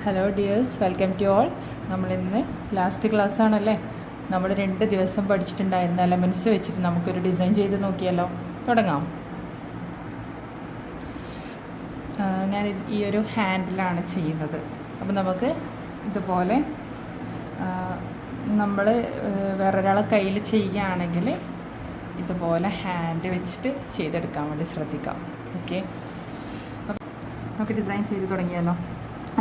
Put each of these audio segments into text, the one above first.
Hello dears, welcome to all. നമ്മളിന്ന് last class ആണല്ലേ. നമ്മൾ 2 ദിവസം പഠിച്ചിട്ടുണ്ടായിരുന്ന എലമെൻറ്റ്സ് വെച്ചിട്ട് നമുക്കൊരു ഡിസൈൻ ചെയ്ത് നോക്കിയല്ലോ. തുടങ്ങാം. ഞാൻ ഈ ഒരു ഹാൻഡിലാണ് ചെയ്യുന്നത്. അപ്പോൾ നമുക്ക് ഇതുപോലെ നമ്മൾ വേറൊരാളെ കയ്യിൽ ചെയ്യുകയാണെങ്കിൽ ഇതുപോലെ ഹാൻഡ് വെച്ചിട്ട് ചെയ്തെടുക്കാൻ വേണ്ടി ശ്രദ്ധിക്കാം. ഓക്കെ, നമുക്ക് ഡിസൈൻ ചെയ്ത് തുടങ്ങിയാലോ.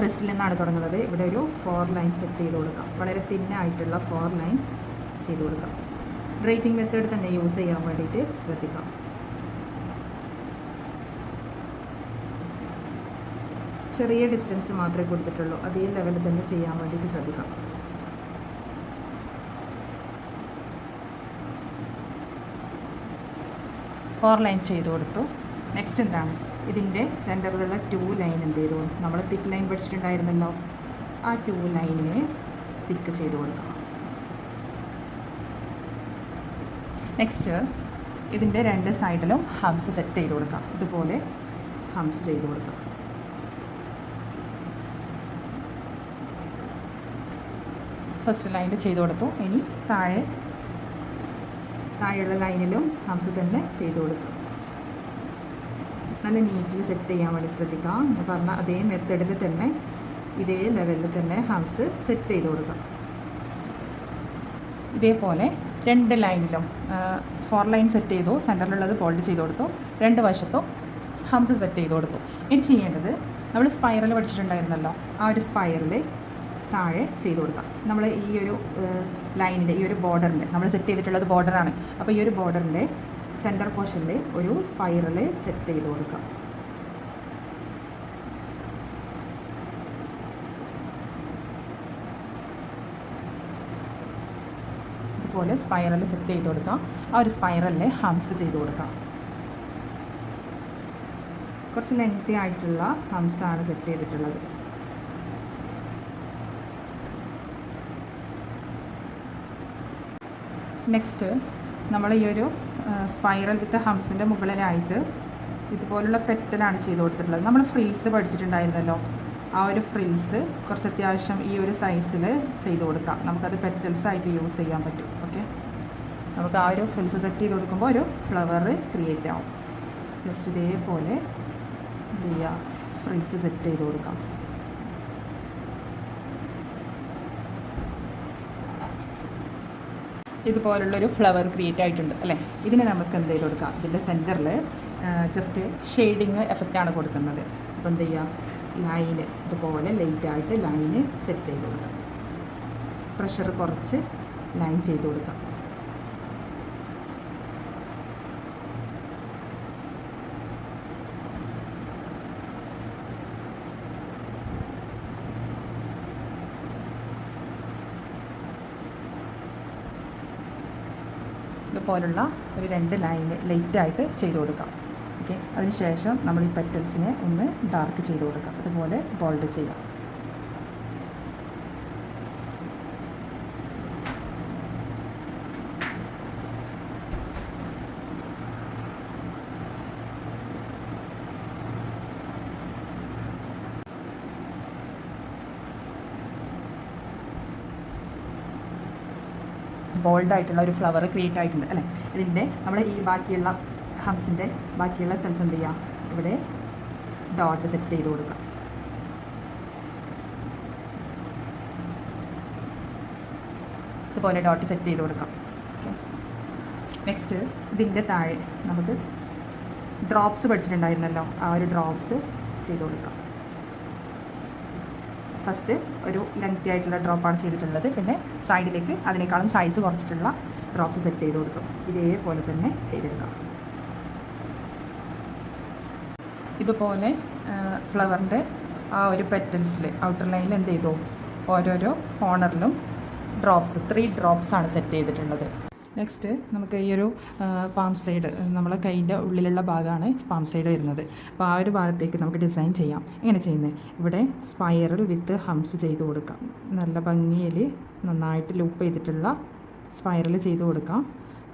റിസ്റ്റിൽ നിന്നാണ് തുടങ്ങുന്നത്. ഇവിടെ ഒരു 4 ലൈൻ സെറ്റ് ചെയ്ത് കൊടുക്കാം. വളരെ തിന്നായിട്ടുള്ള 4 ലൈൻ ചെയ്ത് കൊടുക്കാം. ഡ്രേപ്പിംഗ് മെത്തേഡ് തന്നെ യൂസ് ചെയ്യാൻ വേണ്ടിയിട്ട് ശ്രദ്ധിക്കാം. ചെറിയ ഡിസ്റ്റൻസ് മാത്രമേ കൊടുത്തിട്ടുള്ളൂ. അതേ ലെവലിൽ തന്നെ ചെയ്യാൻ വേണ്ടിയിട്ട് ശ്രദ്ധിക്കാം. ഫോർ ലൈൻ ചെയ്ത് കൊടുത്തു. നെക്സ്റ്റ് എന്താണ്, ഇതിൻ്റെ സെൻറ്ററിലുള്ള 2 ലൈൻ എന്ത് ചെയ്തു, നമ്മൾ തിക്ക് ലൈൻ പഠിച്ചിട്ടുണ്ടായിരുന്നല്ലോ. ആ 2 ലൈനിനെ തിക്ക് ചെയ്ത് കൊടുക്കാം. നെക്സ്റ്റ് ഇതിൻ്റെ 2 സൈഡിലും ഹംസ് സെറ്റ് ചെയ്ത് കൊടുക്കാം. ഇതുപോലെ ഹംസ് ചെയ്ത് കൊടുക്കാം. ഫസ്റ്റ് ലൈനിൽ ചെയ്ത് കൊടുത്തു. ഇനി താഴെയുള്ള ലൈനിലും ഹംസ് തന്നെ ചെയ്ത് കൊടുക്കാം. നല്ല നീറ്റിൽ സെറ്റ് ചെയ്യാൻ വേണ്ടി ശ്രദ്ധിക്കാം. എന്ന് പറഞ്ഞാൽ അതേ മെത്തേഡിൽ തന്നെ ഇതേ ലെവലിൽ തന്നെ ഹംസ് സെറ്റ് ചെയ്ത് കൊടുക്കാം. ഇതേപോലെ 2 ലൈനിലും 4 ലൈൻ സെറ്റ് ചെയ്തു. സെൻറ്ററിലുള്ളത് ബോൾഡ് ചെയ്ത് കൊടുത്തു. 2 വശത്തും ഹംസ് സെറ്റ് ചെയ്ത് കൊടുത്തു. ഇനി ചെയ്യേണ്ടത്, നമ്മൾ സ്പൈറൽ പഠിച്ചിട്ടുണ്ടായിരുന്നല്ലോ. ആ ഒരു സ്പൈറൽ താഴെ ചെയ്ത് കൊടുക്കാം. നമ്മൾ ഈ ഒരു ലൈനിൻ്റെ ഈ ഒരു ബോർഡറിൻ്റെ നമ്മൾ സെറ്റ് ചെയ്തിട്ടുള്ളത് ബോർഡറാണ്. അപ്പോൾ ഈ ഒരു ബോർഡറിൻ്റെ സെൻറ്റർ പോർഷനിൽ ഒരു സ്പൈറൽ സെറ്റ് ചെയ്ത് കൊടുക്കാം. ഇതുപോലെ സ്പൈറൽ സെറ്റ് ചെയ്ത് കൊടുക്കാം. ആ ഒരു സ്പൈറലിൽ ഹംസ് ചെയ്ത് കൊടുക്കാം. കുറച്ച് ലെങ്തി ആയിട്ടുള്ള ഹംസാണ് സെറ്റ് ചെയ്തിട്ടുള്ളത്. നെക്സ്റ്റ് നമ്മൾ ഈ ഒരു സ്പൈറൽ വിത്ത് ഹംസിൻ്റെ മുകളിലായിട്ട് ഇതുപോലുള്ള പെറ്റലാണ് ചെയ്ത് കൊടുത്തിട്ടുള്ളത്. നമ്മൾ ഫ്രിൽസ് പഠിച്ചിട്ടുണ്ടായിരുന്നല്ലോ. ആ ഒരു ഫ്രിൽസ് കുറച്ച് അത്യാവശ്യം ഈ ഒരു സൈസിൽ ചെയ്ത് കൊടുക്കാം. നമുക്കത് പെറ്റൽസ് ആയിട്ട് യൂസ് ചെയ്യാൻ പറ്റും. ഓക്കെ, നമുക്ക് ആ ഒരു ഫ്രിൽസ് സെറ്റ് ചെയ്ത് കൊടുക്കുമ്പോൾ ഒരു ഫ്ലവർ ക്രിയേറ്റ് ആവും. ജസ്റ്റ് ഇതേപോലെ എന്ത് ചെയ്യുക, ഫ്രിൽസ് സെറ്റ് ചെയ്ത് കൊടുക്കാം. ഇതുപോലുള്ളൊരു ഫ്ലവർ ക്രിയേറ്റ് ആയിട്ടുണ്ട് അല്ലേ. ഇതിനെ നമുക്ക് എന്ത് ചെയ്ത് കൊടുക്കാം, ഇതിൻ്റെ സെൻറ്ററിൽ ജസ്റ്റ് ഷെയ്ഡിങ് എഫക്റ്റാണ് കൊടുക്കുന്നത്. അപ്പോൾ എന്ത് ചെയ്യുക, ലൈന് ഇതുപോലെ ലൈറ്റായിട്ട് ലൈന് സെറ്റ് ചെയ്ത് കൊടുക്കാം. പ്രഷർ കുറച്ച് ലൈൻ ചെയ്ത് കൊടുക്കാം. ഇതുപോലുള്ള ഒരു 2 ലൈന് ലൈറ്റായിട്ട് ചെയ്ത് കൊടുക്കാം. ഓക്കെ, അതിനുശേഷം നമ്മൾ ഈ പെറ്റൽസിനെ ഒന്ന് ഡാർക്ക് ചെയ്ത് കൊടുക്കാം. അതുപോലെ ബോൾഡ് ചെയ്യാം. ബോൾഡായിട്ടുള്ള ഒരു ഫ്ലവർ ക്രിയേറ്റ് ആയിട്ടുണ്ട് അല്ലേ. ഇതിൻ്റെ നമ്മൾ ഈ ബാക്കിയുള്ള ഹംസിൻ്റെ ബാക്കിയുള്ള സ്ഥലത്ത് എന്ത് ചെയ്യുക, ഇവിടെ ഡോട്ട് സെറ്റ് ചെയ്ത് കൊടുക്കാം. ഇതുപോലെ ഡോട്ട് സെറ്റ് ചെയ്ത് കൊടുക്കാം. ഓക്കെ, നെക്സ്റ്റ് ഇതിൻ്റെ താഴെ നമുക്ക് ഡ്രോപ്സ് പഠിച്ചിട്ടുണ്ടായിരുന്നല്ലോ. ആ ഒരു ഡ്രോപ്സ് ചെയ്ത് കൊടുക്കാം. ഫസ്റ്റ് ഒരു ലെങ്തി ആയിട്ടുള്ള ഡ്രോപ്പാണ് ചെയ്തിട്ടുള്ളത്. പിന്നെ സൈഡിലേക്ക് അതിനേക്കാളും സൈസ് കുറച്ചിട്ടുള്ള ഡ്രോപ്സ് സെറ്റ് ചെയ്ത് കൊടുക്കും. ഇതേപോലെ തന്നെ ചെയ്തെടുക്കാം. ഇതുപോലെ ഫ്ലവറിൻ്റെ ആ ഒരു പെറ്റൽസിൽ ഔട്ടർ ലൈനിൽ എന്ത് ചെയ്തു, ഓരോരോ കോർണറിലും 3 ഡ്രോപ്സാണ് സെറ്റ് ചെയ്തിട്ടുള്ളത്. നെക്സ്റ്റ് നമുക്ക് ഈ ഒരു പാം സൈഡ്, നമ്മളെ കൈൻ്റെ ഉള്ളിലുള്ള ഭാഗമാണ് പാം സൈഡ് വരുന്നത്. അപ്പോൾ ആ ഒരു ഭാഗത്തേക്ക് നമുക്ക് ഡിസൈൻ ചെയ്യാം. എങ്ങനെ ചെയ്യുന്നത്, ഇവിടെ സ്പൈറൽ വിത്ത് ഹംസ് ചെയ്ത് കൊടുക്കാം. നല്ല ഭംഗിയിൽ നന്നായിട്ട് ലൂപ്പ് ചെയ്തിട്ടുള്ള സ്പൈറൽ ചെയ്ത് കൊടുക്കാം.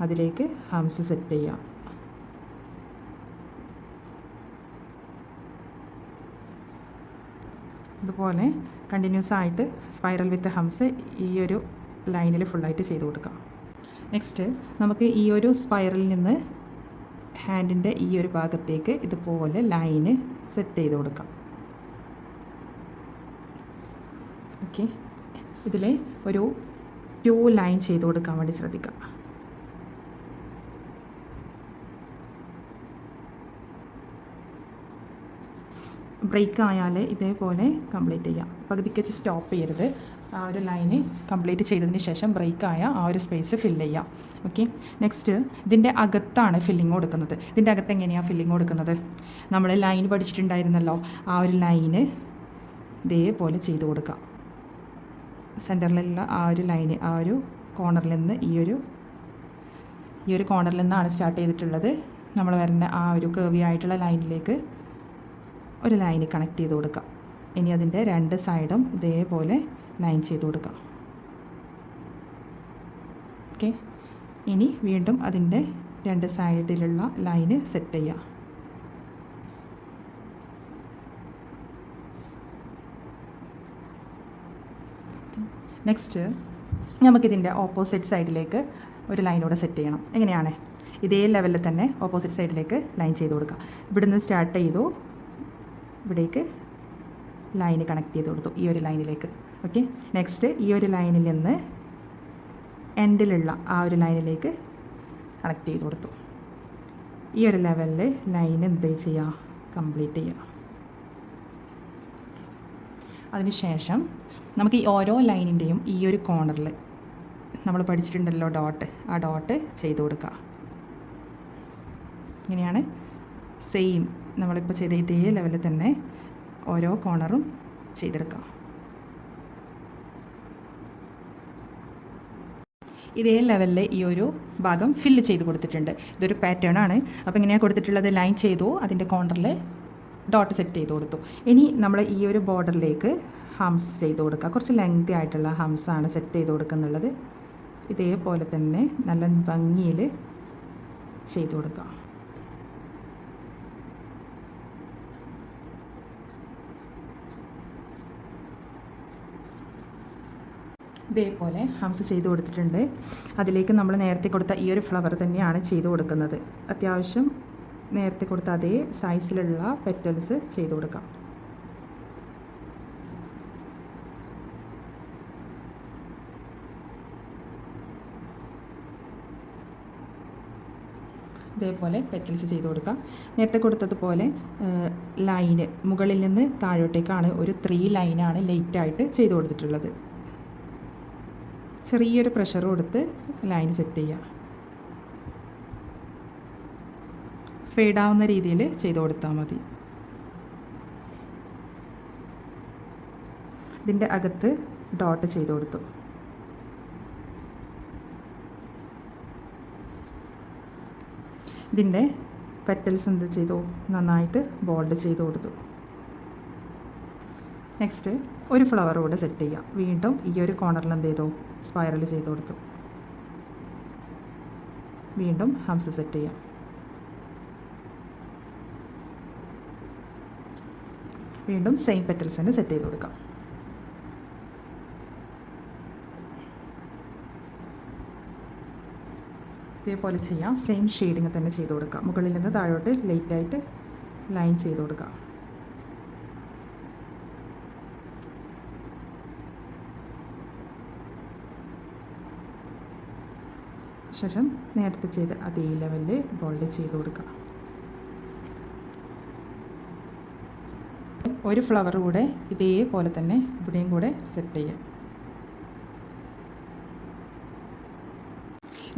അതിലേക്ക് ഹംസ് സെറ്റ് ചെയ്യാം. ഇതുപോലെ കണ്ടിന്യൂസ് ആയിട്ട് സ്പൈറൽ വിത്ത് ഹംസ് ഈ ഒരു ലൈനിൽ ഫുള്ളായിട്ട് ചെയ്ത് കൊടുക്കാം. നെക്സ്റ്റ് നമുക്ക് ഈ ഒരു സ്പൈറലിൽ നിന്ന് ഹാൻഡിൻ്റെ ഈ ഒരു ഭാഗത്തേക്ക് ഇതുപോലെ ലൈന് സെറ്റ് ചെയ്ത് കൊടുക്കാം. ഓക്കെ, ഇതിൽ ഒരു 2 ലൈൻ ചെയ്ത് കൊടുക്കാൻ വേണ്ടി ശ്രദ്ധിക്കാം. ബ്രേക്ക് ആയാൽ ഇതേപോലെ കംപ്ലീറ്റ് ചെയ്യാം. പകുതിക്ക് വെച്ച് സ്റ്റോപ്പ് ചെയ്യരുത്. ആ ഒരു ലൈന് കംപ്ലീറ്റ് ചെയ്തതിന് ശേഷം ബ്രേക്ക് ആയ ആ ഒരു സ്പേസ് ഫില്ല് ചെയ്യാം. ഓക്കെ, നെക്സ്റ്റ് ഇതിൻ്റെ അകത്താണ് ഫില്ലിങ് കൊടുക്കുന്നത്. ഇതിൻ്റെ അകത്ത് എങ്ങനെയാണ് ഫില്ലിങ് കൊടുക്കുന്നത്? നമ്മൾ ലൈൻ പഠിച്ചിട്ടുണ്ടായിരുന്നല്ലോ, ആ ഒരു ലൈന് ഇതേപോലെ ചെയ്ത് കൊടുക്കാം. സെൻറ്ററിലുള്ള ആ ഒരു ലൈന് ആ ഒരു കോർണറിൽ നിന്ന് ഈ ഒരു കോർണറിൽ നിന്നാണ് സ്റ്റാർട്ട് ചെയ്തിട്ടുള്ളത്. നമ്മൾ വരുന്ന ആ ഒരു കേർവി ആയിട്ടുള്ള ലൈനിലേക്ക് ഒരു ലൈന് കണക്ട് ചെയ്ത് കൊടുക്കാം. ഇനി അതിൻ്റെ 2 സൈഡും ഇതേപോലെ ലൈൻ ചെയ്ത് കൊടുക്കാം. ഓക്കെ, ഇനി വീണ്ടും അതിൻ്റെ 2 സൈഡിലുള്ള ലൈന് സെറ്റ് ചെയ്യാം. നെക്സ്റ്റ് നമുക്കിതിൻ്റെ ഓപ്പോസിറ്റ് സൈഡിലേക്ക് ഒരു ലൈനൂടെ സെറ്റ് ചെയ്യണം. എങ്ങനെയാണ്? ഇതേ ലെവലിൽ തന്നെ ഓപ്പോസിറ്റ് സൈഡിലേക്ക് ലൈൻ ചെയ്ത് കൊടുക്കുക. ഇവിടുന്ന് സ്റ്റാർട്ട് ചെയ്തു, ഇവിടേക്ക് ലൈന് കണക്ട് ചെയ്ത് കൊടുത്തു ഈ ഒരു ലൈനിലേക്ക്. ഓക്കെ, നെക്സ്റ്റ് ഈ ഒരു ലൈനിൽ നിന്ന് എൻഡിലുള്ള ആ ഒരു ലൈനിലേക്ക് കണക്ട് ചെയ്ത് കൊടുത്തു. ഈ ഒരു ലെവലിൽ ലൈൻ എന്ത് ചെയ്യുക? കംപ്ലീറ്റ് ചെയ്യുക. അതിനുശേഷം നമുക്ക് ഈ ഓരോ ലൈനിൻ്റെയും ഈ ഒരു കോർണറിൽ നമ്മൾ പഠിച്ചിട്ടുണ്ടല്ലോ ഡോട്ട്, ആ ഡോട്ട് ചെയ്ത് കൊടുക്കുക. ഇങ്ങനെയാണ് സെയിം നമ്മളിപ്പോൾ ചെയ്ത ഇതേ ലെവലിൽ തന്നെ ഓരോ കോർണറും ചെയ്തെടുക്കാം. ഇതേ ലെവലിൽ ഈ ഒരു ഭാഗം ഫില്ല് ചെയ്ത് കൊടുത്തിട്ടുണ്ട്. ഇതൊരു പാറ്റേൺ ആണ്. അപ്പോൾ ഇങ്ങനെയാണ് കൊടുത്തിട്ടുള്ളത്. ലൈൻ ചെയ്തു, അതിൻ്റെ കോർണറിൽ ഡോട്ട് സെറ്റ് ചെയ്ത് കൊടുത്തു. ഇനി നമ്മൾ ഈ ഒരു ബോർഡറിലേക്ക് ഹംസ് ചെയ്ത് കൊടുക്കുക. കുറച്ച് ലെങ്തി ആയിട്ടുള്ള ഹംസാണ് സെറ്റ് ചെയ്ത് കൊടുക്കുന്നുള്ളത്. ഇതേപോലെ തന്നെ നല്ല ഭംഗിയിൽ ചെയ്ത് കൊടുക്കുക. ഇതേപോലെ ഹംസ് ചെയ്ത് കൊടുത്തിട്ടുണ്ട്. അതിലേക്ക് നമ്മൾ നേരത്തെ കൊടുത്ത ഈ ഒരു ഫ്ലവർ തന്നെയാണ് ചെയ്ത് കൊടുക്കുന്നത്. അത്യാവശ്യം നേരത്തെ കൊടുത്ത അതേ സൈസിലുള്ള പെറ്റൽസ് ചെയ്ത് കൊടുക്കാം. ഇതേപോലെ പെറ്റൽസ് ചെയ്ത് കൊടുക്കാം. നേരത്തെ കൊടുത്തതുപോലെ ലൈന് മുകളിൽ നിന്ന് താഴോട്ടേക്കാണ് ഒരു 3 ലൈനാണ് ലേറ്റായിട്ട് ചെയ്ത് കൊടുത്തിട്ടുള്ളത്. ചെറിയൊരു പ്രഷർ കൊടുത്ത് ലൈൻ സെറ്റ് ചെയ്യുക. ഫെയ്ഡാവുന്ന രീതിയിൽ ചെയ്ത് കൊടുത്താൽ മതി. ഇതിൻ്റെ അകത്ത് ഡോട്ട് ചെയ്ത് കൊടുത്തു. ഇതിൻ്റെ പെറ്റൽസ് എന്ത് ചെയ്തു? നന്നായിട്ട് ബോൾഡ് ചെയ്ത് കൊടുത്തു. നെക്സ്റ്റ് ഒരു ഫ്ലവർ കൂടെ സെറ്റ് ചെയ്യാം. വീണ്ടും ഈ ഒരു കോർണറിൽ എന്ത് ചെയ്തു? സ്പൈറൽ ചെയ്ത് കൊടുത്തു. വീണ്ടും ഹംസ് സെറ്റ് ചെയ്യാം. വീണ്ടും സെയിം പെറ്റൽസ് തന്നെ സെറ്റ് ചെയ്ത് കൊടുക്കാം. ഇതേപോലെ ചെയ്യാം. സെയിം ഷെയ്ഡിങ് തന്നെ ചെയ്ത് കൊടുക്കാം. മുകളിൽ നിന്ന് താഴോട്ട് ലൈറ്റായിട്ട് ലൈൻ ചെയ്ത് കൊടുക്കാം. ശേഷം നേരത്തെ ചെയ്ത് അതേ ലെവലിൽ ബോൾഡ് ചെയ്ത് കൊടുക്കുക. ഒരു ഫ്ലവർ കൂടെ ഇതേപോലെ തന്നെ ഇവിടെയും കൂടെ സെറ്റ് ചെയ്യാം.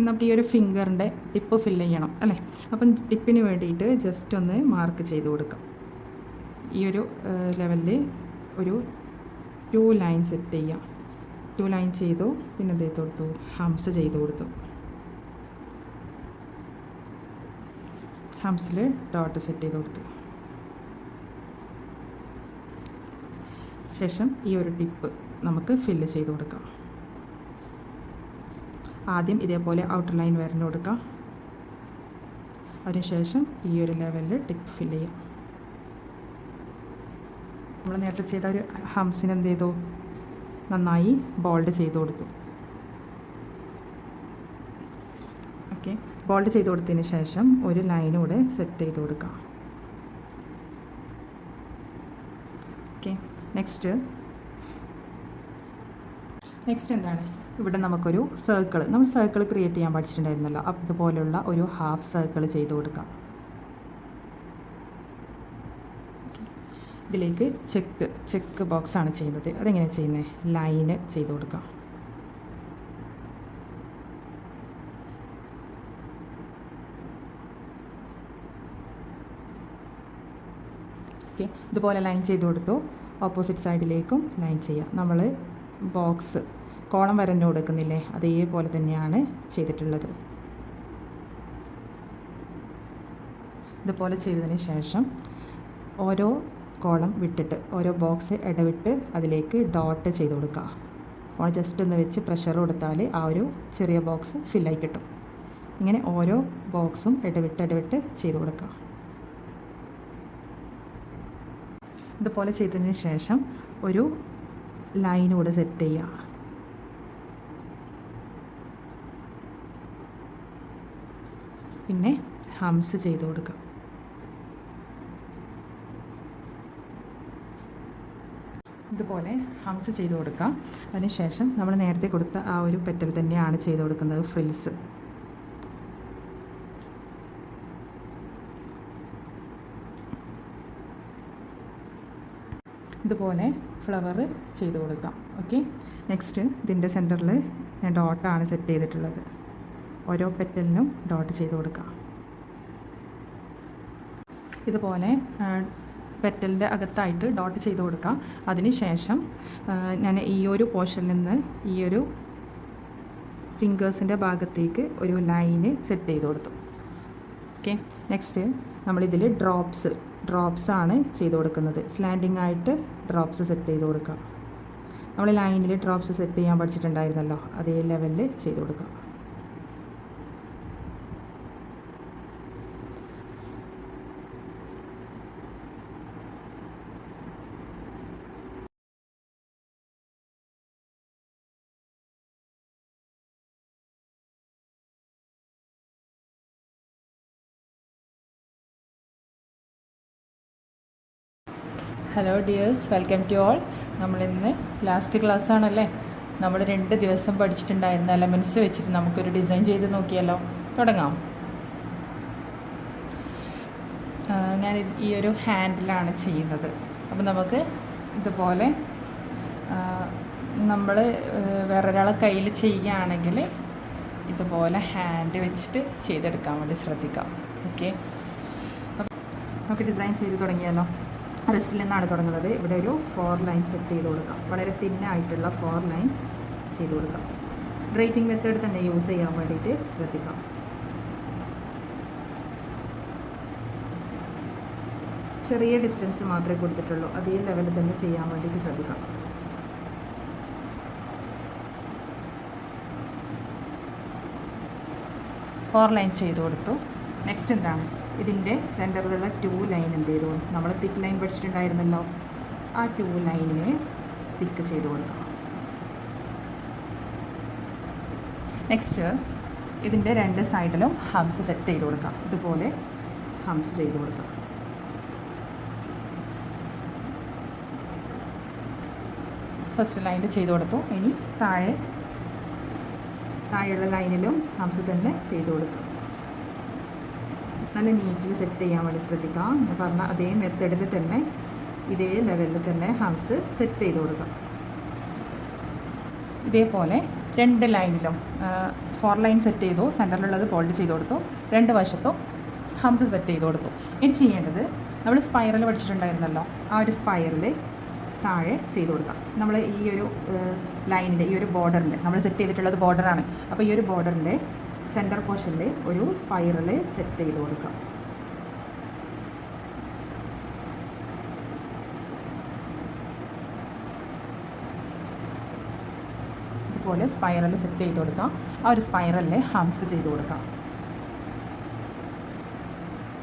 നമുക്ക് ഈ ഒരു ഫിംഗറിൻ്റെ ടിപ്പ് ഫില്ല് ചെയ്യണം അല്ലേ? അപ്പം ടിപ്പിന് വേണ്ടിയിട്ട് ജസ്റ്റ് ഒന്ന് മാർക്ക് ചെയ്ത് കൊടുക്കാം. ഈ ഒരു ലെവലിൽ ഒരു 2 ലൈൻ സെറ്റ് ചെയ്യാം. 2 ലൈൻ ചെയ്തു. പിന്നെ എന്ത് ചെയ്ത് കൊടുത്തു? ഹംസ് ചെയ്ത് കൊടുത്തു. ഹംസിൽ ഡോട്ട് സെറ്റ് ചെയ്ത് കൊടുത്തു. ശേഷം ഈ ഒരു ടിപ്പ് നമുക്ക് ഫില്ല് ചെയ്ത് കൊടുക്കാം. ആദ്യം ഇതേപോലെ ഔട്ടർ ലൈൻ വരഞ്ഞു കൊടുക്കാം. അതിനുശേഷം ഈ ഒരു ലെവലിൽ ടിപ്പ് ഫില്ല് ചെയ്യാം. നമ്മൾ നേരത്തെ ചെയ്ത ഒരു ഹംസിന് എന്ത് ചെയ്തു, നന്നായി ബോൾഡ് ചെയ്ത് കൊടുത്തു. ഓക്കെ, ബോൾഡ് ചെയ്ത് കൊടുത്തതിന് ശേഷം ഒരു ലൈനൂടെ സെറ്റ് ചെയ്ത് കൊടുക്കാം. ഓക്കെ, നെക്സ്റ്റ് എന്താണ്, ഇവിടെ നമുക്കൊരു നമ്മൾ സർക്കിൾ ക്രിയേറ്റ് ചെയ്യാൻ പഠിച്ചിട്ടുണ്ടായിരുന്നല്ലോ. അപ്പോൾ ഇതുപോലുള്ള ഒരു ഹാഫ് സർക്കിൾ ചെയ്ത് കൊടുക്കാം. ഇതിലേക്ക് ചെക്ക് ബോക്സാണ് ചെയ്യുന്നത്. അതെങ്ങനെയാണ് ചെയ്യുന്നത്, ലൈന് ചെയ്ത് കൊടുക്കാം. ഓക്കെ, ഇതുപോലെ ലൈൻ ചെയ്ത് കൊടുത്തു. ഓപ്പോസിറ്റ് സൈഡിലേക്കും ലൈൻ ചെയ്യാം. നമ്മൾ ബോക്സ് കോളം വരഞ്ഞു കൊടുക്കുന്നില്ലേ, അതേപോലെ തന്നെയാണ് ചെയ്തിട്ടുള്ളത്. ഇതുപോലെ ചെയ്തതിന് ശേഷം ഓരോ കോളം വിട്ടിട്ട്, ഓരോ ബോക്സ് ഇടവിട്ട് അതിലേക്ക് ഡോട്ട് ചെയ്ത് കൊടുക്കുക. അപ്പോൾ ജസ്റ്റ് ഒന്ന് വെച്ച് പ്രഷർ കൊടുത്താൽ ആ ഒരു ചെറിയ ബോക്സ് ഫില്ലായി കിട്ടും. ഇങ്ങനെ ഓരോ ബോക്സും ഇടവിട്ട് ചെയ്ത് കൊടുക്കുക. ഇതുപോലെ ചെയ്തതിന് ശേഷം ഒരു ലൈൻ കൂടെ സെറ്റ് ചെയ്യുക. പിന്നെ ഹംസ് ചെയ്ത് കൊടുക്കുക. ഇതുപോലെ ഹംസ് ചെയ്ത് കൊടുക്കാം. അതിനുശേഷം നമ്മൾ നേരത്തെ കൊടുത്ത ആ ഒരു പെറ്റൽ തന്നെയാണ് ചെയ്ത് കൊടുക്കുന്നത്, ഫ്രിൽസ്. ഇതുപോലെ ഫ്ലവർ ചെയ്ത് കൊടുക്കാം. ഓക്കെ, നെക്സ്റ്റ് ഇതിൻ്റെ സെൻറ്ററിൽ ഞാൻ ഡോട്ടാണ് സെറ്റ് ചെയ്തിട്ടുള്ളത്. ഓരോ പെറ്റലിനും ഡോട്ട് ചെയ്ത് കൊടുക്കാം. ഇതുപോലെ പെറ്റലിൻ്റെ അകത്തായിട്ട് ഡോട്ട് ചെയ്ത് കൊടുക്കാം. അതിന് ശേഷം ഞാൻ ഈ ഒരു പോർഷനിൽ നിന്ന് ഈ ഒരു ഫിംഗേഴ്സിൻ്റെ ഭാഗത്തേക്ക് ഒരു ലൈന് സെറ്റ് ചെയ്ത് കൊടുത്തു. ഓക്കെ, നെക്സ്റ്റ് നമ്മളിതിൽ ഡ്രോപ്സ് ആണ് ചെയ്ത് കൊടുക്കുന്നത്. സ്ലാൻഡിങ് ആയിട്ട് ഡ്രോപ്സ് സെറ്റ് ചെയ്ത് കൊടുക്കാം. നമ്മൾ ലൈനിൽ ഡ്രോപ്സ് സെറ്റ് ചെയ്യാൻ പഠിച്ചിട്ടുണ്ടായിരുന്നല്ലോ, അതേ ലെവലിൽ ചെയ്ത് കൊടുക്കാം. Hello dears, welcome to all. നമ്മളിന്ന് ലാസ്റ്റ് ക്ലാസ് ആണല്ലേ. നമ്മൾ 2 ദിവസം പഠിച്ചിട്ടുണ്ടായിരുന്ന എലമെൻറ്റ്സ് വെച്ചിട്ട് നമുക്കൊരു ഡിസൈൻ ചെയ്ത് നോക്കിയല്ലോ. തുടങ്ങാം. ഞാൻ ഈ ഒരു ഹാൻഡിലാണ് ചെയ്യുന്നത്. അപ്പോൾ നമുക്ക് ഇതുപോലെ നമ്മൾ വേറൊരാളെ കയ്യിൽ ചെയ്യുകയാണെങ്കിൽ ഇതുപോലെ ഹാൻഡ് വെച്ചിട്ട് ചെയ്തെടുക്കാൻ വേണ്ടി ശ്രദ്ധിക്കാം. ഓക്കെ, നമുക്ക് ഡിസൈൻ ചെയ്ത് തുടങ്ങിയാലോ. റെസ്റ്റിൽ നിന്നാണ് തുടങ്ങുന്നത്. ഇവിടെ ഒരു 4 ലൈൻ സെറ്റ് ചെയ്ത് കൊടുക്കാം. വളരെ തിന്നായിട്ടുള്ള 4 ലൈൻ ചെയ്ത് കൊടുക്കാം. ഡ്രൈപ്പിംഗ് മെത്തേഡ് തന്നെ യൂസ് ചെയ്യാൻ വേണ്ടിയിട്ട് ശ്രദ്ധിക്കാം. ചെറിയ ഡിസ്റ്റൻസ് മാത്രമേ കൊടുത്തിട്ടുള്ളൂ, അതേ ലെവലിൽ തന്നെ ചെയ്യാൻ വേണ്ടിയിട്ട് ശ്രദ്ധിക്കാം. ഫോർ ലൈൻ ചെയ്ത് കൊടുത്തു. നെക്സ്റ്റ് എന്താണ്, ഇതിൻ്റെ സെൻറ്ററിലുള്ള 2 ലൈൻ എന്ത് ചെയ്തു, നമ്മൾ തിക്ക് ലൈൻ പഠിച്ചിട്ടുണ്ടായിരുന്നല്ലോ, ആ 2 ലൈനിനെ തിക്ക് ചെയ്ത് കൊടുക്കാം. നെക്സ്റ്റ് ഇതിൻ്റെ 2 സൈഡിലും ഹംസ് സെറ്റ് ചെയ്ത് കൊടുക്കാം. ഇതുപോലെ ഹംസ് ചെയ്ത് കൊടുക്കാം. ഫസ്റ്റ് ലൈനിൽ ചെയ്ത് കൊടുത്തു. ഇനി താഴെയുള്ള ലൈനിലും ഹംസ് തന്നെ ചെയ്ത് കൊടുക്കാം. നല്ല നീറ്റിൽ സെറ്റ് ചെയ്യാൻ വേണ്ടി ശ്രദ്ധിക്കാം. ഞാൻ പറഞ്ഞ അതേ മെത്തേഡിൽ തന്നെ ഇതേ ലെവലിൽ തന്നെ ഹംസ് സെറ്റ് ചെയ്ത് കൊടുക്കാം. ഇതേപോലെ 2 ലൈനിലും 4 ലൈൻ സെറ്റ് ചെയ്തു. സെൻറ്ററിലുള്ളത് ബോൾഡ് ചെയ്ത് കൊടുത്തു. 2 വശത്തും ഹംസ് സെറ്റ് ചെയ്ത് കൊടുത്തു. ഇനി ചെയ്യേണ്ടത്, നമ്മൾ സ്പൈറൽ പഠിച്ചിട്ടുണ്ടായിരുന്നല്ലോ, ആ ഒരു സ്പൈറൽ താഴെ ചെയ്ത് കൊടുക്കാം. നമ്മൾ ഈ ഒരു ലൈനിൻ്റെ ഈ ഒരു ബോർഡറിൻ്റെ നമ്മൾ സെറ്റ് ചെയ്തിട്ടുള്ളത് ബോർഡറാണ്. അപ്പോൾ ഈ ഒരു ബോർഡറിൻ്റെ സെൻറ്റർ പോർഷനിൽ ഒരു സ്പൈറൽ സെറ്റ് ചെയ്ത് കൊടുക്കാം. ഇതുപോലെ സ്പൈറൽ സെറ്റ് ചെയ്ത് കൊടുക്കാം. ആ ഒരു സ്പൈറലിൽ ഹംസ് ചെയ്ത് കൊടുക്കാം.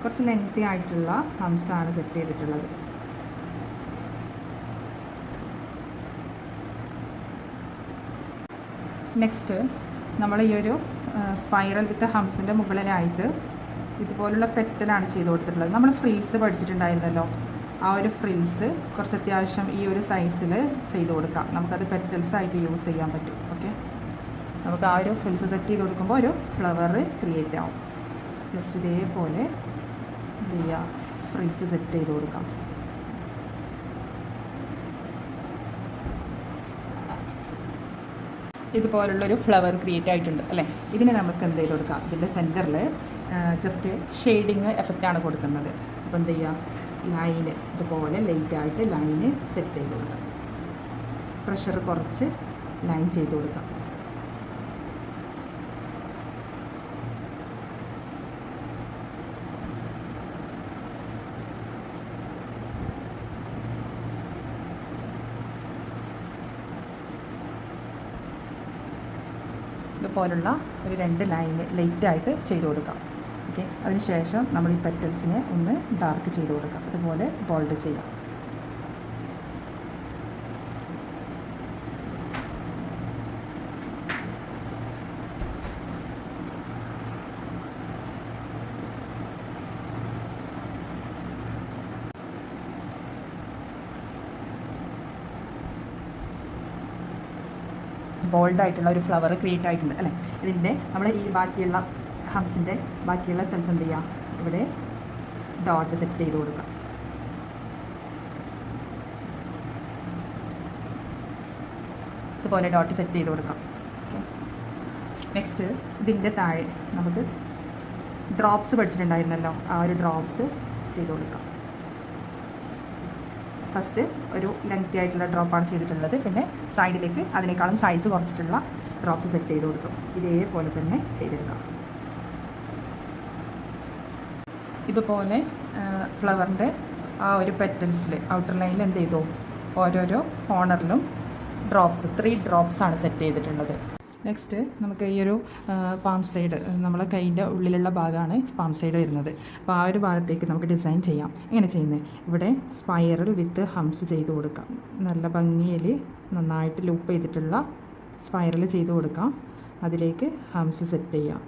കുറച്ച് ലെങ്തി ആയിട്ടുള്ള ഹംസാണ് സെറ്റ് ചെയ്തിട്ടുള്ളത്. നെക്സ്റ്റ് നമ്മൾ ഈ ഒരു സ്പൈറൽ വിത്ത് ഹംസിൻ്റെ മുകളിലായിട്ട് ഇതുപോലുള്ള പെറ്റലാണ് ചെയ്ത് കൊടുത്തിട്ടുള്ളത്. നമ്മൾ ഫ്രിൽസ് പഠിച്ചിട്ടുണ്ടായിരുന്നല്ലോ, ആ ഒരു ഫ്രിൽസ് കുറച്ച് അത്യാവശ്യം ഈ ഒരു സൈസിൽ ചെയ്ത് കൊടുക്കാം. നമുക്കത് പെറ്റൽസ് ആയിട്ട് യൂസ് ചെയ്യാൻ പറ്റും. ഓക്കെ, നമുക്ക് ആ ഒരു ഫ്രിൽസ് സെറ്റ് ചെയ്ത് കൊടുക്കുമ്പോൾ ഒരു ഫ്ലവർ ക്രിയേറ്റ് ആവും. ജസ്റ്റ് ഇതേപോലെ എന്ത് ചെയ്യുക, ഫ്രിൽസ് സെറ്റ് ചെയ്ത് കൊടുക്കാം. ഇതുപോലുള്ളൊരു ഫ്ലവർ ക്രിയേറ്റ് ആയിട്ടുണ്ട് അല്ലേ. ഇതിനെ നമുക്ക് എന്ത് ചെയ്ത് കൊടുക്കാം, ഇതിൻ്റെ സെൻറ്ററിൽ ജസ്റ്റ് ഷെയ്ഡിങ് എഫക്റ്റാണ് കൊടുക്കുന്നത്. അപ്പോൾ എന്ത് ചെയ്യുക, ലൈന് ഇതുപോലെ ലൈറ്റായിട്ട് ലൈന് സെറ്റ് ചെയ്ത് കൊടുക്കാം. പ്രഷർ കുറച്ച് ലൈൻ ചെയ്ത് കൊടുക്കാം. ഇതുപോലുള്ള ഒരു 2 ലൈന് ലൈറ്റായിട്ട് ചെയ്ത് കൊടുക്കാം. ഓക്കെ, അതിനുശേഷം നമ്മൾ ഈ പെറ്റൽസിനെ ഒന്ന് ഡാർക്ക് ചെയ്ത് കൊടുക്കാം. അതുപോലെ ബോൾഡ് ചെയ്യാം. ബോൾഡായിട്ടുള്ള ഒരു ഫ്ലവർ ക്രിയേറ്റ് ആയിട്ടുണ്ട് അല്ലേ. ഇതിൻ്റെ നമ്മൾ ഈ ബാക്കിയുള്ള ഹംസിൻ്റെ ബാക്കിയുള്ള സ്ഥലത്ത് എന്ത് ചെയ്യുക, ഇവിടെ ഡോട്ട് സെറ്റ് ചെയ്ത് കൊടുക്കുക. ഇതുപോലെ ഡോട്ട് സെറ്റ് ചെയ്ത് കൊടുക്കാം. നെക്സ്റ്റ് ഇതിൻ്റെ താഴെ നമുക്ക് ഡ്രോപ്സ് പഠിച്ചിട്ടുണ്ടായിരുന്നല്ലോ, ആ ഒരു ഡ്രോപ്സ് ചെയ്ത് കൊടുക്കാം. ഫസ്റ്റ് ഒരു ലെങ്തി ആയിട്ടുള്ള ഡ്രോപ്പാണ് ചെയ്തിട്ടുള്ളത്. പിന്നെ സൈഡിലേക്ക് അതിനേക്കാളും സൈസ് കുറച്ചിട്ടുള്ള ഡ്രോപ്സ് സെറ്റ് ചെയ്ത് കൊടുക്കും. ഇതേപോലെ തന്നെ ചെയ്തെടുക്കാം. ഇതുപോലെ ഫ്ലവറിൻ്റെ ആ ഒരു പെറ്റൽസിൽ ഔട്ടർ ലൈനിൽ എന്ത് ചെയ്തു, ഓരോരോ കോർണറിലും 3 ഡ്രോപ്സാണ് സെറ്റ് ചെയ്തിട്ടുള്ളത്. നെക്സ്റ്റ് നമുക്ക് ഈ ഒരു പാം സൈഡ്, നമ്മളെ കൈൻ്റെ ഉള്ളിലുള്ള ഭാഗമാണ് പാം സൈഡ് വരുന്നത്. അപ്പോൾ ആ ഒരു ഭാഗത്തേക്ക് നമുക്ക് ഡിസൈൻ ചെയ്യാം. എങ്ങനെ ചെയ്യുന്നത്, ഇവിടെ സ്പൈറൽ വിത്ത് ഹംസ് ചെയ്ത് കൊടുക്കാം. നല്ല ഭംഗിയിൽ നന്നായിട്ട് ലൂപ്പ് ചെയ്തിട്ടുള്ള സ്പൈറൽ ചെയ്ത് കൊടുക്കാം. അതിലേക്ക് ഹംസ് സെറ്റ് ചെയ്യാം.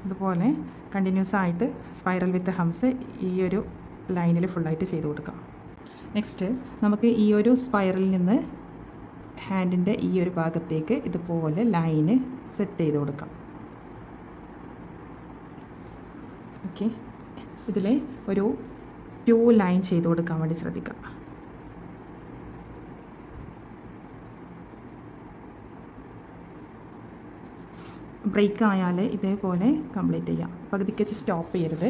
ഇതുപോലെ കണ്ടിന്യൂസ് ആയിട്ട് സ്പൈറൽ വിത്ത് ഹംസ് ഈ ഒരു ലൈനിൽ ഫുള്ളായിട്ട് ചെയ്ത് കൊടുക്കാം. നെക്സ്റ്റ് നമുക്ക് ഈ ഒരു സ്പൈറലിൽ നിന്ന് ഹാൻഡിൻ്റെ ഈ ഒരു ഭാഗത്തേക്ക് ഇതുപോലെ ലൈന് സെറ്റ് ചെയ്ത് കൊടുക്കാം. ഓക്കെ, ഇതിൽ ഒരു 2 ലൈൻ ചെയ്ത് കൊടുക്കാൻ വേണ്ടി ശ്രദ്ധിക്കാം. ബ്രേക്ക് ആയാൽ ഇതേപോലെ കംപ്ലീറ്റ് ചെയ്യാം. പകുതിക്ക് വെച്ച് സ്റ്റോപ്പ് ചെയ്യരുത്.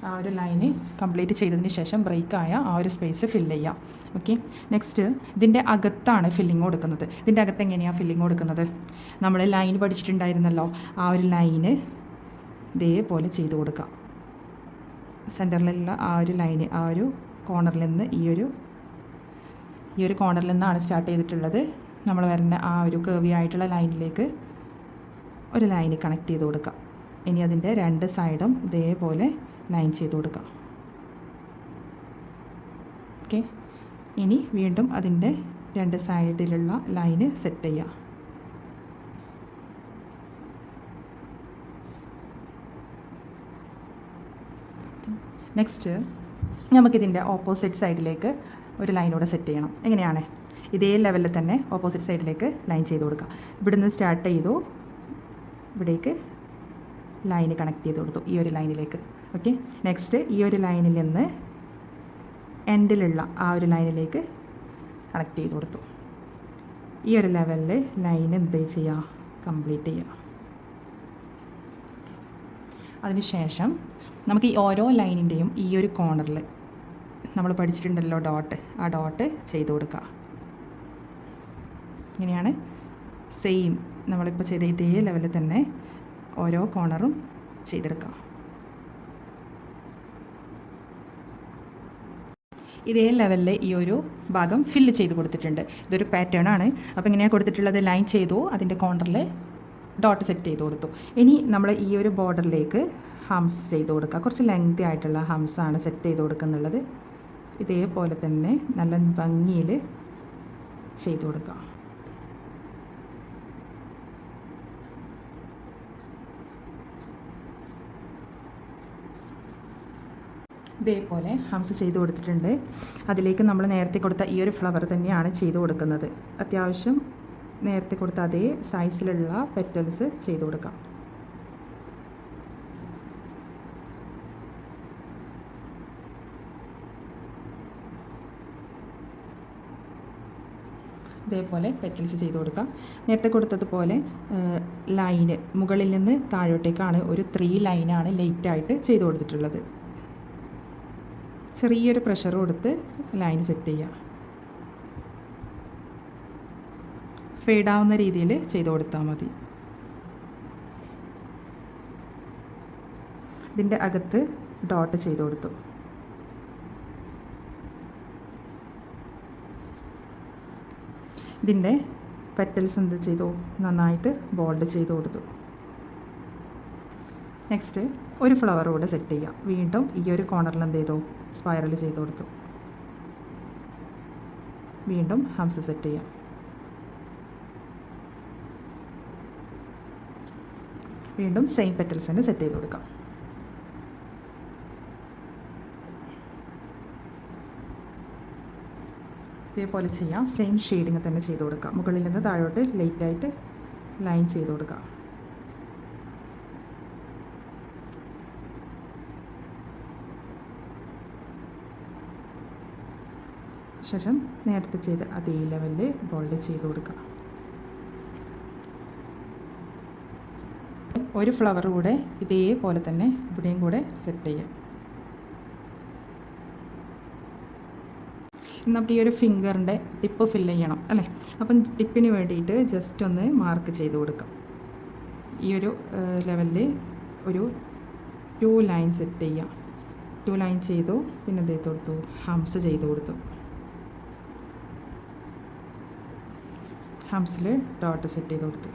ആ ഒരു ലൈന് കംപ്ലീറ്റ് ചെയ്തതിന് ശേഷം ബ്രേക്ക് ആയ ആ ഒരു സ്പേസ് ഫില്ല് ചെയ്യാം. ഓക്കെ, നെക്സ്റ്റ് ഇതിൻ്റെ അകത്താണ് ഫില്ലിങ് കൊടുക്കുന്നത്. ഇതിൻ്റെ അകത്ത് എങ്ങനെയാണ് ഫില്ലിങ് കൊടുക്കുന്നത്, നമ്മൾ ലൈൻ പഠിച്ചിട്ടുണ്ടായിരുന്നല്ലോ, ആ ഒരു ലൈന് ഇതേപോലെ ചെയ്ത് കൊടുക്കാം. സെൻറ്ററിലുള്ള ആ ഒരു ലൈന് ആ ഒരു കോർണറിൽ നിന്ന് ഈ ഒരു കോർണറിൽ നിന്നാണ് സ്റ്റാർട്ട് ചെയ്തിട്ടുള്ളത്. നമ്മൾ വരുന്ന ആ ഒരു കർവി ആയിട്ടുള്ള ലൈനിലേക്ക് ഒരു ലൈന് കണക്ട് ചെയ്ത് കൊടുക്കാം. ഇനി അതിൻ്റെ 2 സൈഡും ഇതേപോലെ ലൈൻ ചെയ്ത് കൊടുക്കാം. ഓക്കെ, ഇനി വീണ്ടും അതിൻ്റെ 2 സൈഡിലുള്ള ലൈന് സെറ്റ് ചെയ്യാം. നെക്സ്റ്റ് നമുക്കിതിൻ്റെ ഓപ്പോസിറ്റ് സൈഡിലേക്ക് ഒരു ലൈനൂടെ സെറ്റ് ചെയ്യണം. എങ്ങനെയാണ്, ഇതേ ലെവലിൽ തന്നെ ഓപ്പോസിറ്റ് സൈഡിലേക്ക് ലൈൻ ചെയ്ത് കൊടുക്കാം. ഇവിടുന്ന് സ്റ്റാർട്ട് ചെയ്തു, ഇവിടേക്ക് ലൈന് കണക്ട് ചെയ്ത് കൊടുത്തു ഈ ഒരു ലൈനിലേക്ക്. ഓക്കെ, നെക്സ്റ്റ് ഈ ഒരു ലൈനിൽ നിന്ന് എൻഡിലുള്ള ആ ഒരു ലൈനിലേക്ക് കണക്ട് ചെയ്ത് കൊടുത്തു. ഈ ഒരു ലെവലിൽ ലൈൻ എന്ത് ചെയ്യുക, കംപ്ലീറ്റ് ചെയ്യുക. അതിനുശേഷം നമുക്ക് ഈ ഓരോ ലൈനിൻ്റെയും ഈ ഒരു കോർണറിൽ നമ്മൾ പഠിച്ചിട്ടുണ്ടല്ലോ ഡോട്ട്, ആ ഡോട്ട് ചെയ്ത് കൊടുക്കുക. ഇങ്ങനെയാണ് സെയിം നമ്മളിപ്പോൾ ചെയ്ത ഇതേ ലെവലിൽ തന്നെ ഓരോ കോർണറും ചെയ്തെടുക്കാം. ഇതേ ലെവലിൽ ഈ ഒരു ഭാഗം ഫില്ല് ചെയ്ത് കൊടുത്തിട്ടുണ്ട്. ഇതൊരു പാറ്റേൺ ആണ്. അപ്പോൾ ഇങ്ങനെയാണ് കൊടുത്തിട്ടുള്ളത്. ലൈൻ ചെയ്തു, അതിൻ്റെ കോർണറിൽ ഡോട്ട് സെറ്റ് ചെയ്ത് കൊടുത്തു. ഇനി നമ്മൾ ഈ ഒരു ബോർഡറിലേക്ക് ഹംസ് ചെയ്ത് കൊടുക്കുക. കുറച്ച് ലെങ്തി ആയിട്ടുള്ള ഹംസാണ് സെറ്റ് ചെയ്ത് കൊടുക്കുന്നുള്ളത്. ഇതേപോലെ തന്നെ നല്ല ഭംഗിയിൽ ചെയ്ത് കൊടുക്കാം. ഇതേപോലെ ഹംസ് ചെയ്ത് കൊടുത്തിട്ടുണ്ട്. അതിലേക്ക് നമ്മൾ നേരത്തെ കൊടുത്ത ഈ ഒരു ഫ്ലവർ തന്നെയാണ് ചെയ്ത് കൊടുക്കുന്നത്. അത്യാവശ്യം നേരത്തെ കൊടുത്ത അതേ സൈസിലുള്ള പെറ്റൽസ് ചെയ്ത് കൊടുക്കാം. ഇതേപോലെ പെറ്റൽസ് ചെയ്ത് കൊടുക്കാം. നേരത്തെ കൊടുത്തതുപോലെ ലൈന് മുകളിൽ നിന്ന് താഴോട്ടേക്കാണ് ഒരു 3 ലൈനാണ് ലൈറ്റായിട്ട് ചെയ്ത് കൊടുത്തിട്ടുള്ളത്. ചെറിയൊരു പ്രഷർ കൊടുത്ത് ലൈൻ സെറ്റ് ചെയ്യുക. ഫെയ്ഡാവുന്ന രീതിയിൽ ചെയ്ത് കൊടുത്താൽ മതി. ഇതിൻ്റെ അകത്ത് ഡോട്ട് ചെയ്ത് കൊടുത്തു. ഇതിൻ്റെ പെറ്റൽസ് എന്ത് ചെയ്തു, നന്നായിട്ട് ബോൾഡ് ചെയ്ത് കൊടുത്തു. നെക്സ്റ്റ് ഒരു ഫ്ലവർ കൂടെ സെറ്റ് ചെയ്യാം. വീണ്ടും ഈ ഒരു കോർണറിൽ എന്ത് ചെയ്തു, സ്പൈറൽ ചെയ്ത് കൊടുത്തു. വീണ്ടും ഹംസ് സെറ്റ് ചെയ്യാം. വീണ്ടും സെയിം പെറ്റൽസ് തന്നെ സെറ്റ് ചെയ്ത് കൊടുക്കാം. ഇതേപോലെ ചെയ്യാം. സെയിം ഷെയ്ഡിങ് തന്നെ ചെയ്ത് കൊടുക്കാം. മുകളിൽ നിന്ന് താഴോട്ട് ലൈറ്റായിട്ട് ലൈൻ ചെയ്ത് കൊടുക്കാം. ശേഷം നേരത്തെ ചെയ്ത് അതേ ലെവലിൽ ബോൾഡ് ചെയ്ത് കൊടുക്കുക. ഒരു ഫ്ലവർ കൂടെ ഇതേപോലെ തന്നെ ഇവിടെയും കൂടെ സെറ്റ് ചെയ്യാം. നമുക്ക് ഈ ഒരു ഫിംഗറിൻ്റെ ടിപ്പ് ഫില്ല് ചെയ്യണം അല്ലേ? അപ്പം ടിപ്പിന് വേണ്ടിയിട്ട് ജസ്റ്റ് ഒന്ന് മാർക്ക് ചെയ്ത് കൊടുക്കാം. ഈ ഒരു ലെവലിൽ ഒരു 2 ലൈൻ സെറ്റ് ചെയ്യാം. 2 ലൈൻ ചെയ്തു. പിന്നെ എന്ത് ചെയ്ത് കൊടുത്തു, ഹംസ് ചെയ്ത് കൊടുത്തു. ഹംസിൽ ഡോട്ട് സെറ്റ് ചെയ്ത് കൊടുത്തു.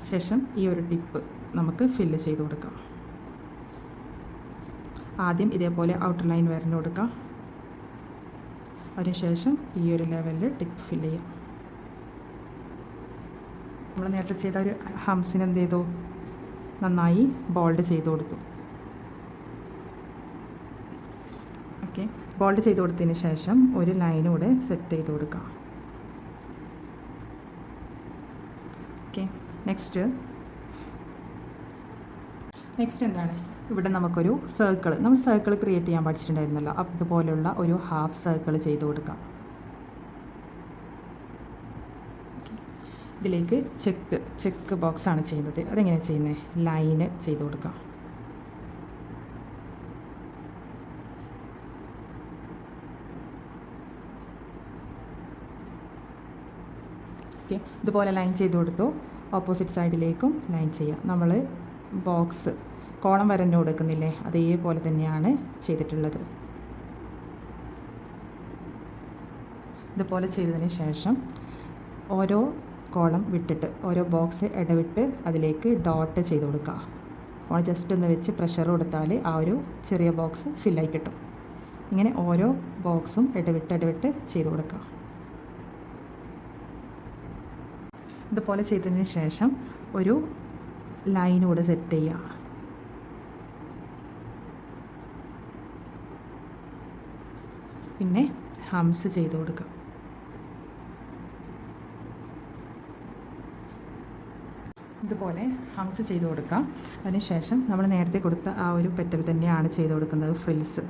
ശേഷം ഈ ഒരു ടിപ്പ് നമുക്ക് ഫില്ല് ചെയ്ത് കൊടുക്കാം. ആദ്യം ഇതേപോലെ ഔട്ടർ ലൈൻ വരഞ്ഞു കൊടുക്കാം. അതിനുശേഷം ഈ ഒരു ലെവലിൽ ടിപ്പ് ഫില്ല് ചെയ്യാം. നമ്മൾ നേരത്തെ ചെയ്ത ഒരു ഹംസിന് എന്ത് ചെയ്തു, നന്നായി ബോൾഡ് ചെയ്ത് കൊടുത്തു. ഓക്കെ, ബോൾഡ് ചെയ്ത് കൊടുത്തതിന് ശേഷം ഒരു ലൈനൂടെ സെറ്റ് ചെയ്ത് കൊടുക്കാം. ഓക്കെ, നെക്സ്റ്റ് എന്താണ്, ഇവിടെ നമുക്കൊരു സർക്കിൾ, നമ്മൾ സർക്കിൾ ക്രിയേറ്റ് ചെയ്യാൻ പഠിച്ചിട്ടുണ്ടായിരുന്നല്ലോ. അപ്പോൾ ഇതുപോലെയുള്ള ഒരു ഹാഫ് സർക്കിൾ ചെയ്ത് കൊടുക്കാം. ഇതിലേക്ക് ചെക്ക് ബോക്സ് ആണ് ചെയ്യുന്നത്. അതെങ്ങനെയാണ് ചെയ്യുന്നത്, ലൈന് ചെയ്ത് കൊടുക്കാം. ഓക്കെ, ഇതുപോലെ ലൈൻ ചെയ്ത് കൊടുത്തു. ഓപ്പോസിറ്റ് സൈഡിലേക്കും ലൈൻ ചെയ്യാം. നമ്മൾ ബോക്സ് കോളം വരഞ്ഞു കൊടുക്കുന്നില്ലേ, അതേപോലെ തന്നെയാണ് ചെയ്തിട്ടുള്ളത്. ഇതുപോലെ ചെയ്തതിന് ശേഷം ഓരോ കോളം വിട്ടിട്ട്, ഓരോ ബോക്സ് ഇടവിട്ട് അതിലേക്ക് ഡോട്ട് ചെയ്ത് കൊടുക്കുക. അപ്പോൾ ജസ്റ്റ് ഒന്ന് വെച്ച് പ്രഷർ കൊടുത്താൽ ആ ഒരു ചെറിയ ബോക്സ് ഫില്ലായി കിട്ടും. ഇങ്ങനെ ഓരോ ബോക്സും ഇടവിട്ട് ചെയ്ത് കൊടുക്കുക. ഇതുപോലെ ചെയ്തതിന് ശേഷം ഒരു ലൈനൂടെ സെറ്റ് ചെയ്യുക. പിന്നെ ഹംസ് ചെയ്ത് കൊടുക്കുക. ഇതുപോലെ ഹംസ് ചെയ്ത് കൊടുക്കാം. അതിനുശേഷം നമ്മൾ നേരത്തെ കൊടുത്ത ആ ഒരു പെറ്റൽ തന്നെയാണ് ചെയ്ത് കൊടുക്കുന്നത്, ഫ്രിൽസ്.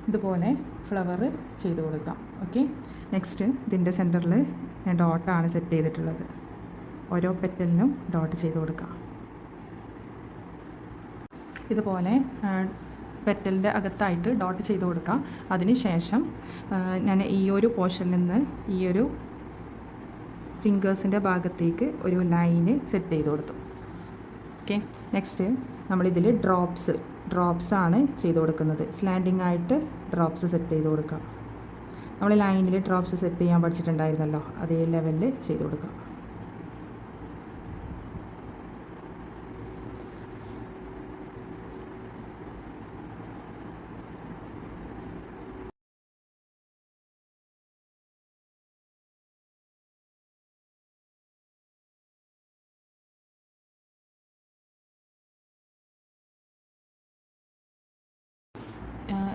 ഇതുപോലെ ഫ്ലവർ ചെയ്ത് കൊടുക്കാം. ഓക്കെ, നെക്സ്റ്റ് ഇതിൻ്റെ സെൻറ്ററിൽ ഞാൻ ഡോട്ടാണ് സെറ്റ് ചെയ്തിട്ടുള്ളത്. ഓരോ പെറ്റലിനും ഡോട്ട് ചെയ്ത് കൊടുക്കാം. ഇതുപോലെ പെറ്റലിൻ്റെ അകത്തായിട്ട് ഡോട്ട് ചെയ്ത് കൊടുക്കാം. അതിന് ശേഷം ഞാൻ ഈ ഒരു പോർഷനിൽ നിന്ന് ഈ ഒരു ഫിംഗേഴ്സിൻ്റെ ഭാഗത്തേക്ക് ഒരു ലൈന് സെറ്റ് ചെയ്ത് കൊടുത്തു. ഓക്കെ, നെക്സ്റ്റ് നമ്മളിതിൽ ഡ്രോപ്സ് ആണ് ചെയ്ത് കൊടുക്കുന്നത്. സ്ലാൻഡിങ് ആയിട്ട് ഡ്രോപ്സ് സെറ്റ് ചെയ്ത് കൊടുക്കാം. നമ്മൾ ലൈനിൽ ഡ്രോപ്സ് സെറ്റ് ചെയ്യാൻ പഠിച്ചിട്ടുണ്ടായിരുന്നല്ലോ, അതേ ലെവലിൽ ചെയ്ത് കൊടുക്കാം.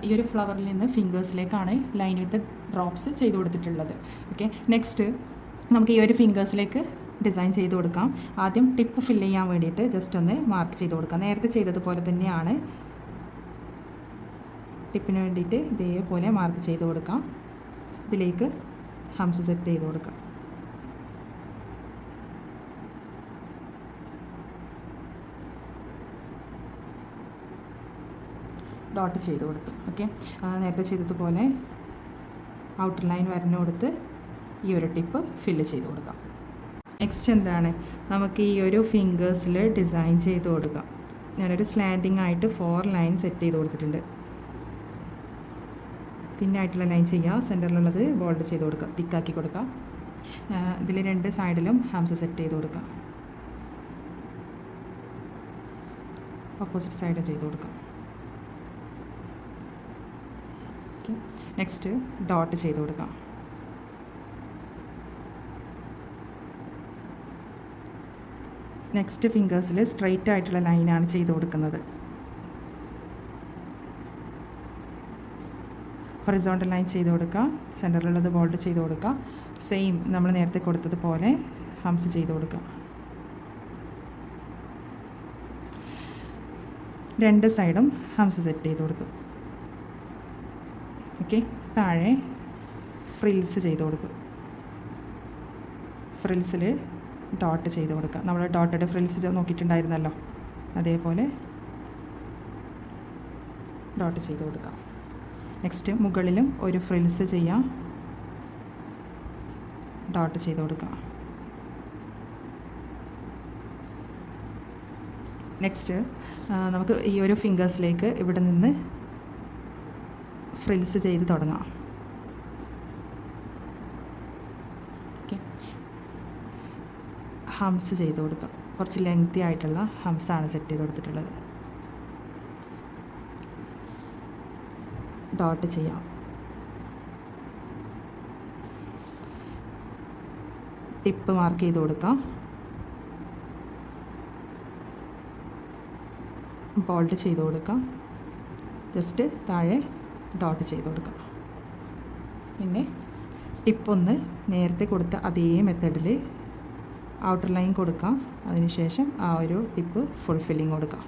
ഈ ഒരു ഫ്ലവറിൽ നിന്ന് ഫിംഗേഴ്സിലേക്കാണ് ലൈൻ വിത്ത് ഡ്രോപ്സ് ചെയ്ത് കൊടുത്തിട്ടുള്ളത്. ഓക്കെ, നെക്സ്റ്റ് നമുക്ക് ഈ ഒരു ഫിംഗേഴ്സിലേക്ക് ഡിസൈൻ ചെയ്ത് കൊടുക്കാം. ആദ്യം ടിപ്പ് ഫില്ല് ചെയ്യാൻ വേണ്ടിയിട്ട് ജസ്റ്റ് ഒന്ന് മാർക്ക് ചെയ്ത് കൊടുക്കാം. നേരത്തെ ചെയ്തതുപോലെ തന്നെയാണ് ടിപ്പിന് വേണ്ടിയിട്ട് ഇതേപോലെ മാർക്ക് ചെയ്ത് കൊടുക്കാം. ഇതിലേക്ക് ഹംസ് സെറ്റ് ചെയ്ത് കൊടുക്കാം. ഡോട്ട് ചെയ്ത് കൊടുത്തു. ഓക്കെ, നേരത്തെ ചെയ്തതുപോലെ ഔട്ടർ ലൈൻ വരഞ്ഞു കൊടുത്ത് ഈ ഒരു ടിപ്പ് ഫില്ല് ചെയ്ത് കൊടുക്കാം. നെക്സ്റ്റ് എന്താണ്, നമുക്ക് ഈ ഒരു ഫിംഗേഴ്സിൽ ഡിസൈൻ ചെയ്ത് കൊടുക്കാം. ഞാനൊരു സ്ലാൻഡിങ് ആയിട്ട് 4 ലൈൻ സെറ്റ് ചെയ്ത് കൊടുത്തിട്ടുണ്ട്. തിന്നായിട്ടുള്ള ലൈൻ ചെയ്യുക, സെൻറ്ററിലുള്ളത് ബോൾഡ് ചെയ്ത് കൊടുക്കുക, തിക്കാക്കി കൊടുക്കുക. ഇതിൽ 2 സൈഡിലും ഹംസ് സെറ്റ് ചെയ്ത് കൊടുക്കുക. ഓപ്പോസിറ്റ് സൈഡ് ചെയ്ത് കൊടുക്കാം. നെക്സ്റ്റ് ഡോട്ട് ചെയ്ത് കൊടുക്കാം. നെക്സ്റ്റ് ഫിംഗേഴ്സിൽ സ്ട്രെയിറ്റ് ആയിട്ടുള്ള ലൈനാണ് ചെയ്ത് കൊടുക്കുന്നത്. ഹൊറിസോണ്ടൽ ലൈൻ ചെയ്ത് കൊടുക്കുക, സെൻറ്ററിലുള്ളത് ബോൾഡ് ചെയ്ത് കൊടുക്കുക. സെയിം നമ്മൾ നേരത്തെ കൊടുത്തതുപോലെ ഹംസ് ചെയ്ത് കൊടുക്കുക. 2 സൈഡും ഹംസ് സെറ്റ് ചെയ്ത് കൊടുത്തു. ഓക്കെ, താഴെ ഫ്രിൽസ് ചെയ്ത് കൊടുത്തു. ഫ്രിൽസിൽ ഡോട്ട് ചെയ്ത് കൊടുക്കുക. നമ്മൾ ഡോട്ടഡ് ഫ്രിൽസ് നോക്കിയിട്ടുണ്ടായിരുന്നല്ലോ, അതേപോലെ ഡോട്ട് ചെയ്ത് കൊടുക്കാം. നെക്സ്റ്റ് മുകളിലും ഒരു ഫ്രിൽസ് ചെയ്യാം, ഡോട്ട് ചെയ്ത് കൊടുക്കാം. നെക്സ്റ്റ് നമുക്ക് ഈ ഒരു ഫിംഗേഴ്സിലേക്ക് ഇവിടെ നിന്ന് ഫ്രിൽസ് ചെയ്ത് തുടങ്ങാം. ഓക്കെ, ഹംസ് ചെയ്ത് കൊടുക്കാം. കുറച്ച് ലെങ്തി ആയിട്ടുള്ള ഹംസാണ് സെറ്റ് ചെയ്ത് കൊടുത്തിട്ടുള്ളത്. ഡോട്ട് ചെയ്യാം. ടിപ്പ് മാർക്ക് ചെയ്ത് കൊടുക്കാം. ബോൾഡ് ചെയ്ത് കൊടുക്കാം. ജസ്റ്റ് താഴെ ഡോട്ട് ചെയ്ത് കൊടുക്കാം. പിന്നെ ടിപ്പൊന്ന് നേരത്തെ കൊടുത്ത അതേ മെത്തേഡിൽ ഔട്ടർ ലൈൻ കൊടുക്കാം. അതിനുശേഷം ആ ഒരു ടിപ്പ് ഫുൾഫില്ലിങ് കൊടുക്കാം.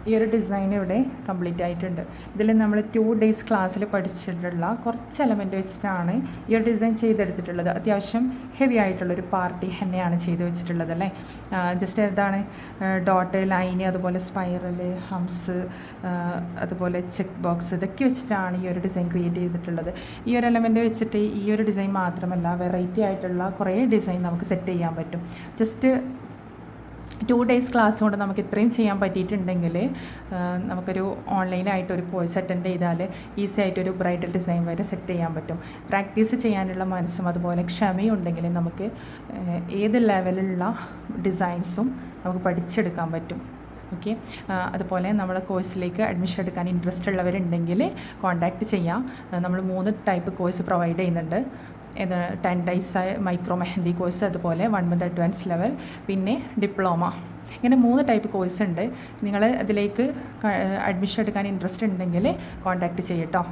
ഈ ഒരു ഡിസൈൻ ഇവിടെ കംപ്ലീറ്റ് ആയിട്ടുണ്ട്. ഇതിൽ നമ്മൾ 2 days ക്ലാസ്സിൽ പഠിച്ചിട്ടുള്ള കുറച്ച് എലമെൻറ്റ് വെച്ചിട്ടാണ് ഈ ഒരു ഡിസൈൻ ചെയ്തെടുത്തിട്ടുള്ളത്. അത്യാവശ്യം ഹെവി ആയിട്ടുള്ളൊരു പാർട്ടി തന്നെയാണ് ചെയ്ത് വെച്ചിട്ടുള്ളത് അല്ലേ. ജസ്റ്റ് എന്താണ് ഡോട്ട്, ലൈന്, അതുപോലെ സ്പൈറൽ, ഹംസ്, അതുപോലെ ചെക്ക് ബോക്സ്, ഇതൊക്കെ വെച്ചിട്ടാണ് ഈ ഒരു ഡിസൈൻ ക്രിയേറ്റ് ചെയ്തിട്ടുള്ളത്. ഈ ഒരു എലമെൻറ്റ് വെച്ചിട്ട് ഈ ഒരു ഡിസൈൻ മാത്രമല്ല വെറൈറ്റി ആയിട്ടുള്ള കുറേ ഡിസൈൻ നമുക്ക് സെറ്റ് ചെയ്യാൻ പറ്റും. ജസ്റ്റ് 2 days ക്ലാസ് കൊണ്ട് നമുക്ക് ഇത്രയും ചെയ്യാൻ പറ്റിയിട്ടുണ്ടെങ്കിൽ നമുക്കൊരു ഓൺലൈനായിട്ട് ഒരു കോഴ്സ് അറ്റൻഡ് ചെയ്താൽ ഈസി ആയിട്ടൊരു ബ്രൈഡൽ ഡിസൈൻ വരെ സെറ്റ് ചെയ്യാൻ പറ്റും. പ്രാക്ടീസ് ചെയ്യാനുള്ള മനസ്സും അതുപോലെ ക്ഷമയും ഉണ്ടെങ്കിൽ നമുക്ക് ഏത് ലെവലിലുള്ള ഡിസൈൻസും നമുക്ക് പഠിച്ചെടുക്കാൻ പറ്റും. ഓക്കെ, അതുപോലെ നമ്മളെ കോഴ്സിലേക്ക് അഡ്മിഷൻ എടുക്കാൻ ഇൻട്രസ്റ്റ് ഉള്ളവരുണ്ടെങ്കിൽ കോൺടാക്റ്റ് ചെയ്യാം. നമ്മൾ 3 ടൈപ്പ് കോഴ്സ് പ്രൊവൈഡ് ചെയ്യുന്നുണ്ട്. 10 days മൈക്രോ മെഹന്തി കോഴ്സ്, അതുപോലെ 1 month അഡ്വാൻസ് ലെവൽ, പിന്നെ ഡിപ്ലോമ. ഇങ്ങനെ 3 ടൈപ്പ് കോഴ്സ് ഉണ്ട്. നിങ്ങൾ അതിലേക്ക് അഡ്മിഷൻ എടുക്കാൻ ഇൻട്രസ്റ്റ് ഉണ്ടെങ്കിൽ കോൺടാക്റ്റ് ചെയ്യട്ടോ.